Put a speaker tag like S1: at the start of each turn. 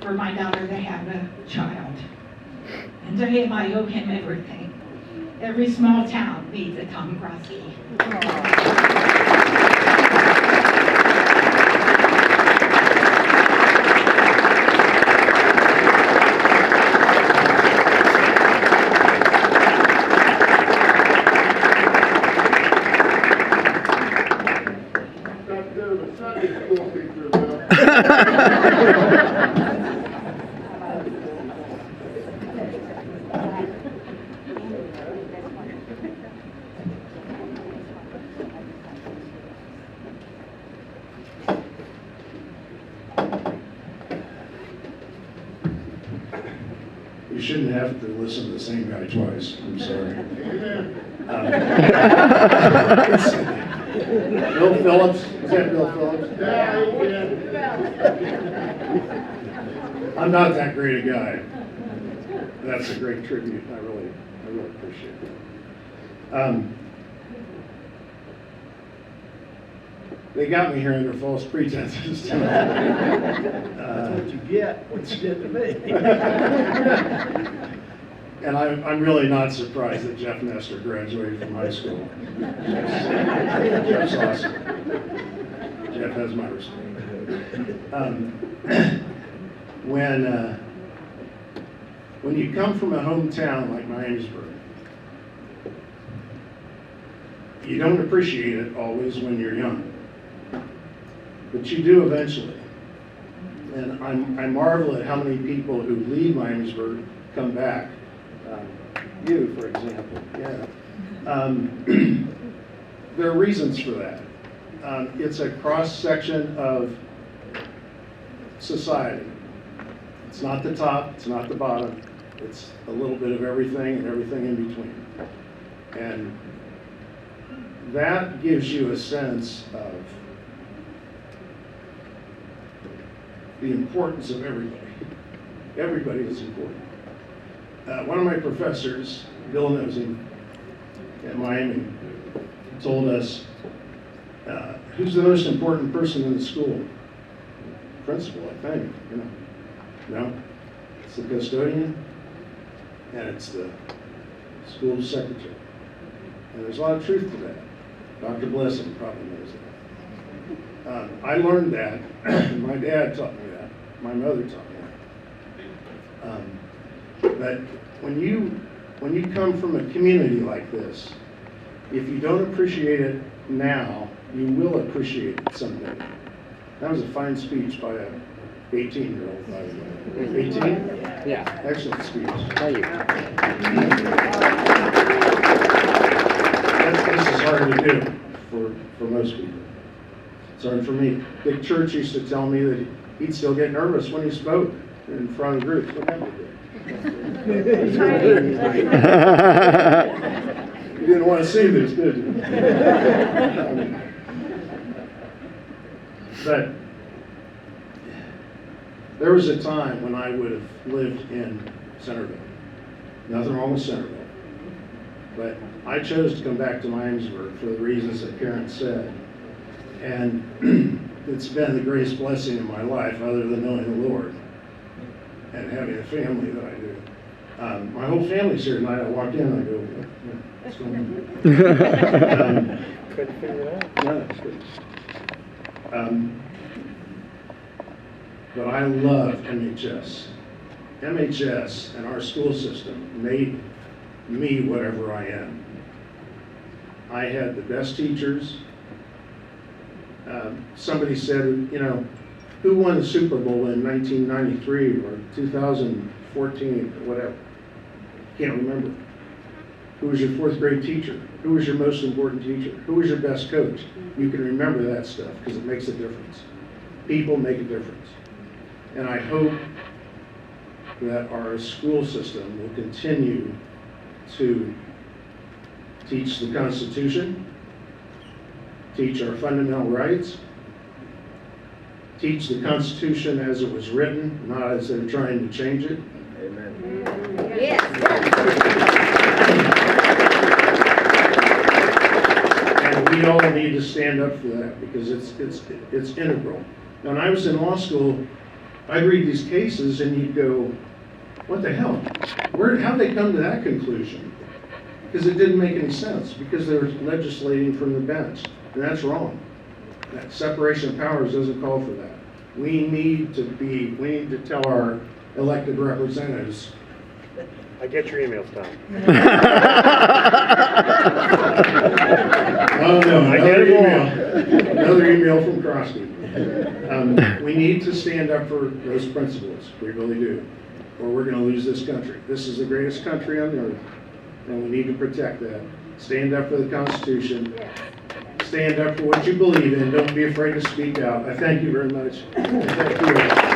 S1: for my daughter to have a child. And to him, I owe him everything. Every small town needs a Tom Grosky.
S2: You shouldn't have to listen to the same guy twice. I'm sorry. Bill Phillips? Is that Bill Phillips? I'm not that great a guy. That's a great tribute. I really appreciate it. They got me here under false pretenses tonight.
S3: That's what you get, what you did to me.
S2: And I'm really not surprised that Jeff Nestor graduated from high school. Jeff's awesome. Jeff has my respect. When you come from a hometown like Miamisburg, you don't appreciate it always when you're young, but you do eventually. And I marvel at how many people who leave Miamisburg come back. You, for example, yeah. There are reasons for that. It's a cross-section of society. It's not the top, it's not the bottom, it's a little bit of everything and everything in between. And that gives you a sense of the importance of everybody. Everybody is important. One of my professors, Bill knows him, at Miami, told us, who's the most important person in the school? Principal, I think, you know. No, it's the custodian, and it's the school secretary. And there's a lot of truth to that. Dr. Blessing probably knows that. I learned that. My dad taught me that. My mother taught me that. But when you come from a community like this, if you don't appreciate it now, you will appreciate it someday. That was a fine speech by a 18-year-old, by the way. 18?
S4: Yeah.
S2: Excellent speech.
S4: Thank you.
S2: This is hard to do for most people. It's hard for me. Big Church used to tell me that he'd still get nervous when he spoke in front of groups. What happened to You didn't want to see this, did you? But there was a time when I would have lived in Centerville. Nothing wrong with Centerville. But I chose to come back to Miamisburg for the reasons that Karen said. And it's been the greatest blessing in my life, other than knowing the Lord and having a family that I do. My whole family's here tonight. I walked in and I go, what's going on?
S4: Couldn't figure it out.
S2: No, it's good. But I love MHS. MHS and our school system made me whatever I am. I had the best teachers. Somebody said, you know, who won the Super Bowl in 1993 or 2014 or whatever? Can't remember. Who was your fourth grade teacher? Who was your most important teacher? Who was your best coach? You can remember that stuff because it makes a difference. People make a difference. And I hope that our school system will continue to teach the Constitution, teach our fundamental rights, teach the Constitution as it was written, not as they're trying to change it.
S3: Amen.
S5: Yes.
S2: And we all need to stand up for that because it's integral. Now, when I was in law school, I'd read these cases and you'd go, what the hell? How'd they come to that conclusion? Because it didn't make any sense, because they were legislating from the bench, and that's wrong. That separation of powers doesn't call for that. We need to tell our elected representatives.
S3: I get your emails, Tom.
S2: Oh, no,
S3: I get
S2: another
S3: it
S2: email. Another email from Krosky. We need to stand up for those principles. We really do. Or we're going to lose this country. This is the greatest country on earth, and we need to protect that. Stand up for the Constitution. Stand up for what you believe in. Don't be afraid to speak out. I thank you very much. Thank you.